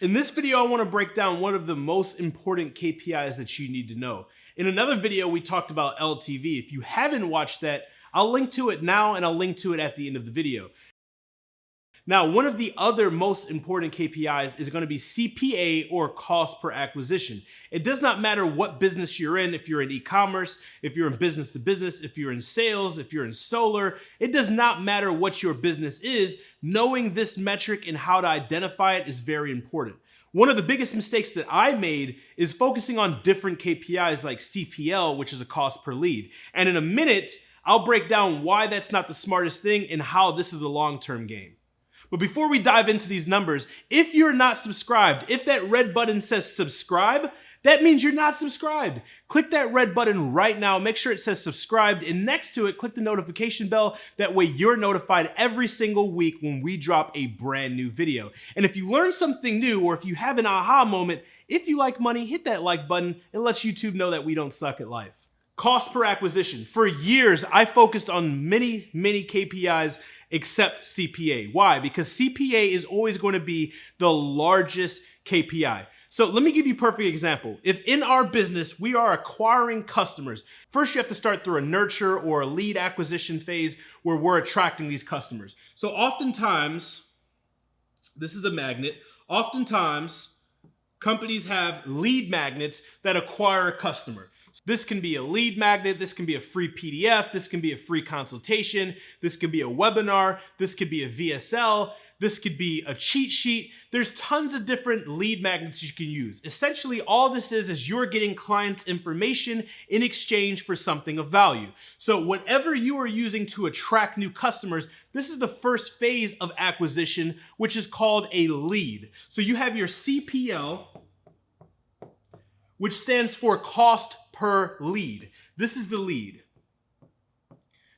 In this video, I want to break down one of the most important KPIs that you need to know. In another video, we talked about LTV. If you haven't watched that, I'll link to it now and I'll link to it at the end of the video. Now, one of the other most important KPIs is going to be CPA, or cost per acquisition. It does not matter what business you're in, if you're in e-commerce, if you're in business to business, if you're in sales, if you're in solar, it does not matter what your business is. Knowing this metric and how to identify it is very important. One of the biggest mistakes that I made is focusing on different KPIs like CPL, which is a cost per lead. And in a minute, I'll break down why that's not the smartest thing and how this is the long-term game. But before we dive into these numbers, if you're not subscribed, if that red button says subscribe, that means you're not subscribed. Click that red button right now, make sure it says subscribed, and next to it, click the notification bell. That way you're notified every single week when we drop a brand new video. And if you learn something new, or if you have an aha moment, if you like money, hit that like button. It lets YouTube know that we don't suck at life. Cost per acquisition. For years, I focused on many KPIs except CPA. Why? Because CPA is always going to be the largest KPI. So let me give you a perfect example. If in our business, we are acquiring customers, first you have to start through a nurture or a lead acquisition phase where we're attracting these customers. So oftentimes, this is a magnet, oftentimes companies have lead magnets that acquire a customer. This can be a lead magnet, this can be a free PDF, this can be a free consultation, this could be a webinar, this could be a VSL, this could be a cheat sheet. There's tons of different lead magnets you can use. Essentially, all this is you're getting clients' information in exchange for something of value. So whatever you are using to attract new customers, this is the first phase of acquisition, which is called a lead. So you have your CPL, which stands for cost per lead. This is the lead.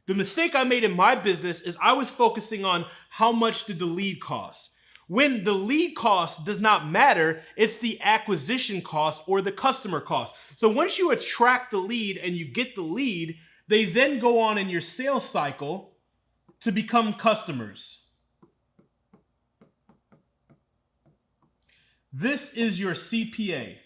The mistake I made in my business is I was focusing on how much did the lead cost. When the lead cost does not matter, it's the acquisition cost or the customer cost. So once you attract the lead and you get the lead, they then go on in your sales cycle to become customers. This is your CPA.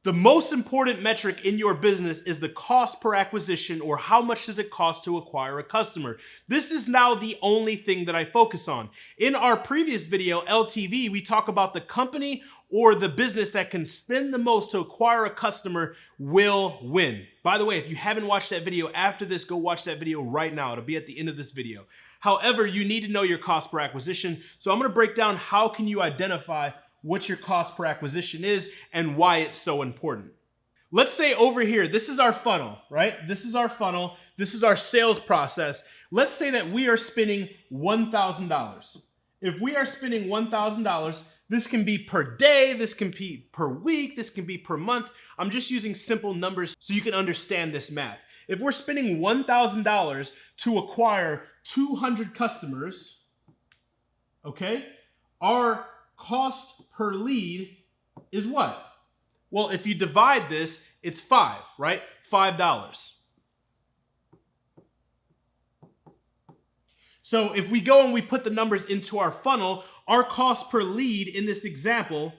The most important metric in your business is the cost per acquisition, or how much does it cost to acquire a customer. This is now the only thing that I focus on. In our previous video, LTV, we talk about the company or the business that can spend the most to acquire a customer will win. By the way, if you haven't watched that video after this, go watch that video right now. It'll be at the end of this video. However, you need to know your cost per acquisition. So I'm going to break down how can you identify what your cost per acquisition is and why it's so important. Let's say over here, this is our funnel, right? This is our funnel. This is our sales process. Let's say that we are spending $1,000. If we are spending $1,000, this can be per day, this can be per week, this can be per month. I'm just using simple numbers so you can understand this math. If we're spending $1,000 to acquire 200 customers, okay, our cost per lead is what? Well, if you divide this, it's 5, right? $5. So if we go and we put the numbers into our funnel, our cost per lead in this example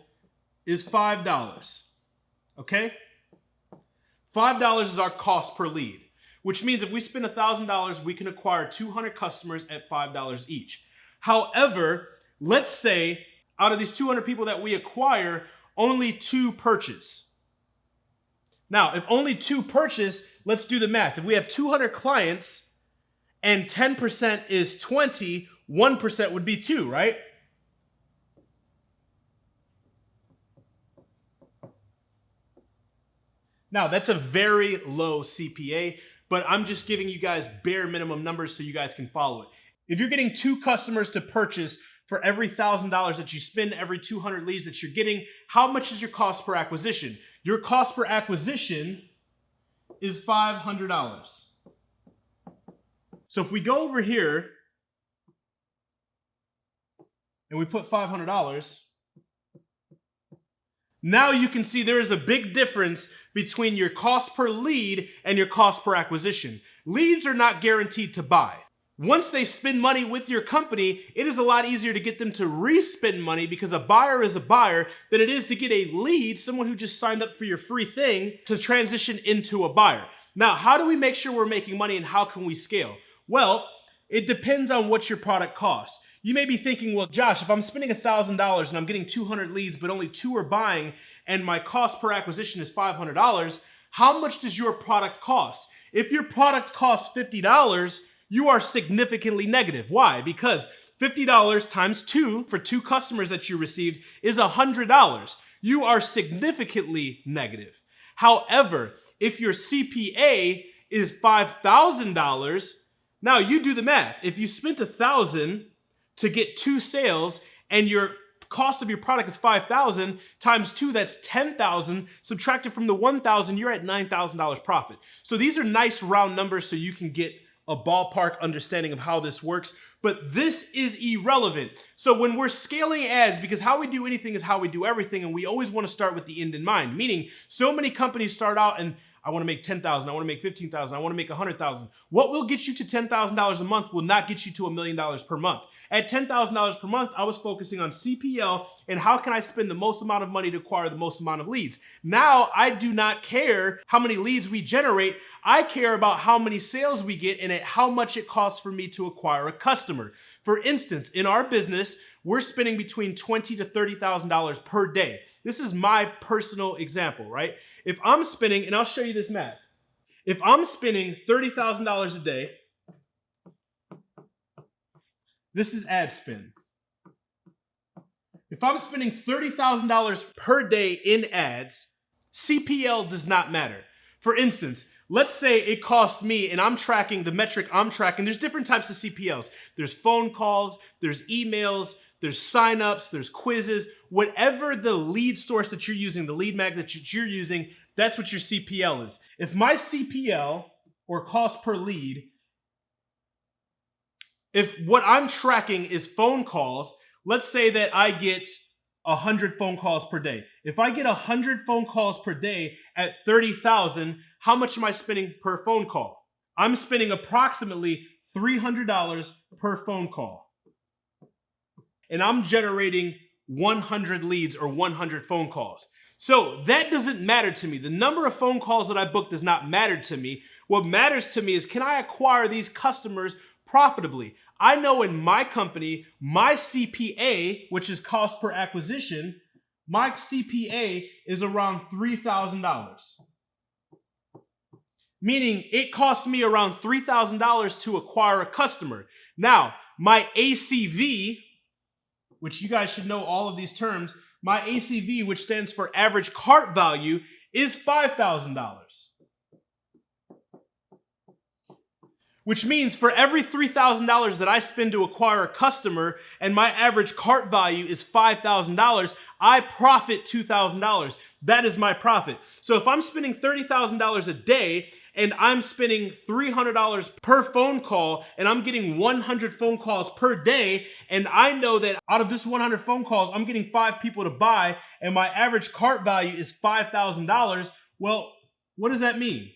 is $5, okay? $5 is our cost per lead, which means if we spend $1,000, we can acquire 200 customers at $5 each. However, let's say out of these 200 people that we acquire, only 2 purchase. Now, if only 2 purchase, let's do the math. If we have 200 clients and 10% is 20, 1% would be 2, right? Now, that's a very low CPA, but I'm just giving you guys bare minimum numbers so you guys can follow it. If you're getting 2 customers to purchase for every $1,000 that you spend, every 200 leads that you're getting, how much is your cost per acquisition? Your cost per acquisition is $500. So if we go over here and we put $500, now you can see there is a big difference between your cost per lead and your cost per acquisition. Leads are not guaranteed to buy. Once they spend money with your company, it is a lot easier to get them to re-spend money because a buyer is a buyer than it is to get a lead, someone who just signed up for your free thing, to transition into a buyer. Now, how do we make sure we're making money and how can we scale? Well, it depends on what your product costs. You may be thinking, well, Josh, if I'm spending $1,000 and I'm getting 200 leads, but only 2 are buying and my cost per acquisition is $500, how much does your product cost? If your product costs $50, you are significantly negative. Why? Because $50 times 2 for 2 customers that you received is $100. You are significantly negative. However, if your CPA is $5,000, now you do the math. If you spent $1,000 to get 2 sales and your cost of your product is $5,000 times 2, that's $10,000. Subtracted from the $1,000, you're at $9,000 profit. So these are nice round numbers so you can get a ballpark understanding of how this works, but this is irrelevant. So when we're scaling ads, because how we do anything is how we do everything, and we always want to start with the end in mind, meaning so many companies start out and I want to make $10,000, I want to make $15,000, I want to make $100,000. What will get you to $10,000 a month will not get you to $1 million per month. At $10,000 per month, I was focusing on CPL and how can I spend the most amount of money to acquire the most amount of leads. Now, I do not care how many leads we generate. I care about how many sales we get and at how much it costs for me to acquire a customer. For instance, in our business, we're spending between $20,000 to $30,000 per day. This is my personal example, right? If I'm spending, and I'll show you this math. If I'm spending $30,000 a day, this is ad spend. If I'm spending $30,000 per day in ads, CPL does not matter. For instance, let's say it costs me, and I'm tracking the metric I'm tracking. There's different types of CPLs. There's phone calls, there's emails, there's signups, there's quizzes. Whatever the lead source that you're using, the lead magnet that you're using, that's what your CPL is. If my CPL, or cost per lead, if what I'm tracking is phone calls, let's say that I get 100 phone calls per day. If I get 100 phone calls per day at 30,000, how much am I spending per phone call? I'm spending approximately $300 per phone call. And I'm generating 100 leads or 100 phone calls. So that doesn't matter to me. The number of phone calls that I book does not matter to me. What matters to me is, can I acquire these customers profitably? I know in my company, my CPA, which is cost per acquisition, my CPA is around $3,000. Meaning it costs me around $3,000 to acquire a customer. Now, my ACV, which you guys should know all of these terms, my ACV, which stands for average cart value, is $5,000. Which means for every $3,000 that I spend to acquire a customer and my average cart value is $5,000, I profit $2,000. That is my profit. So if I'm spending $30,000 a day and I'm spending $300 per phone call and I'm getting 100 phone calls per day, and I know that out of this 100 phone calls, I'm getting 5 people to buy and my average cart value is $5,000, well, what does that mean?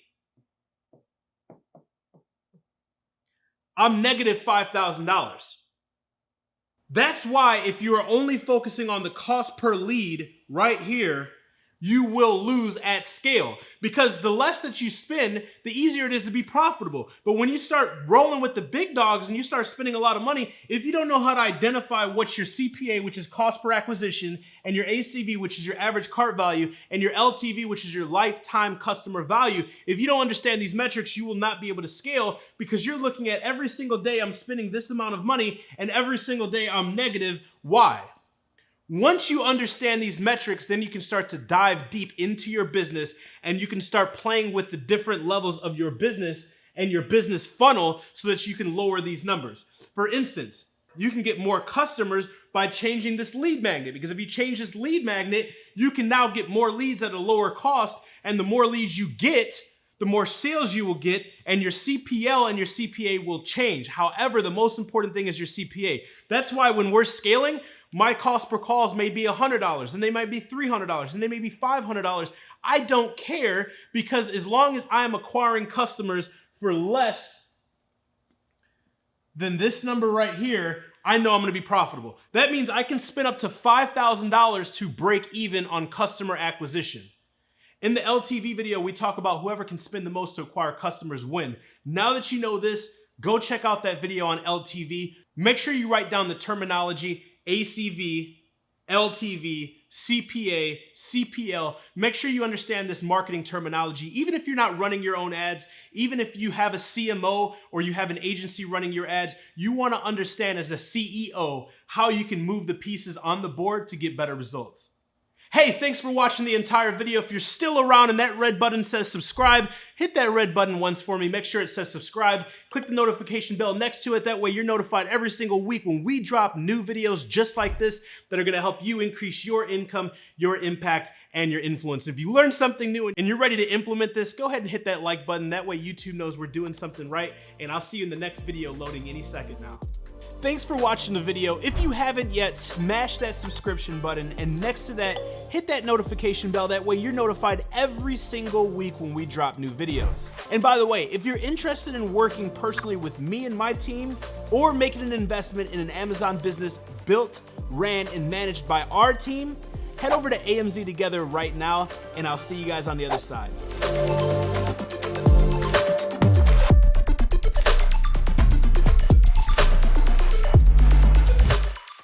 I'm negative $5,000. That's why if you are only focusing on the cost per lead right here, you will lose at scale, because the less that you spend, the easier it is to be profitable. But when you start rolling with the big dogs and you start spending a lot of money, if you don't know how to identify what's your CPA, which is cost per acquisition, and your ACV, which is your average cart value, and your LTV, which is your lifetime customer value, if you don't understand these metrics, you will not be able to scale, because you're looking at every single day I'm spending this amount of money and every single day I'm negative. Why? Once you understand these metrics, then you can start to dive deep into your business and you can start playing with the different levels of your business and your business funnel so that you can lower these numbers. For instance, you can get more customers by changing this lead magnet, because if you change this lead magnet, you can now get more leads at a lower cost, and the more leads you get, the more sales you will get, and your CPL and your CPA will change. However, the most important thing is your CPA. That's why when we're scaling, my cost per calls may be $100, and they might be $300, and they may be $500. I don't care, because as long as I am acquiring customers for less then this number right here, I know I'm gonna be profitable. That means I can spend up to $5,000 to break even on customer acquisition. In the LTV video, we talk about whoever can spend the most to acquire customers win. Now that you know this, go check out that video on LTV. Make sure you write down the terminology ACV, LTV, CPA, CPL. Make sure you understand this marketing terminology. Even if you're not running your own ads, even if you have a CMO or you have an agency running your ads, you want to understand as a CEO how you can move the pieces on the board to get better results. Hey, thanks for watching the entire video. If you're still around and that red button says subscribe, hit that red button once for me. Make sure it says subscribe. Click the notification bell next to it. That way you're notified every single week when we drop new videos just like this that are gonna help you increase your income, your impact, and your influence. And if you learned something new and you're ready to implement this, go ahead and hit that like button. That way YouTube knows we're doing something right. And I'll see you in the next video loading any second now. Thanks for watching the video. If you haven't yet, smash that subscription button, and next to that, hit that notification bell. That way you're notified every single week when we drop new videos. And by the way, if you're interested in working personally with me and my team, or making an investment in an Amazon business built, ran, and managed by our team, head over to AMZ Together right now, and I'll see you guys on the other side.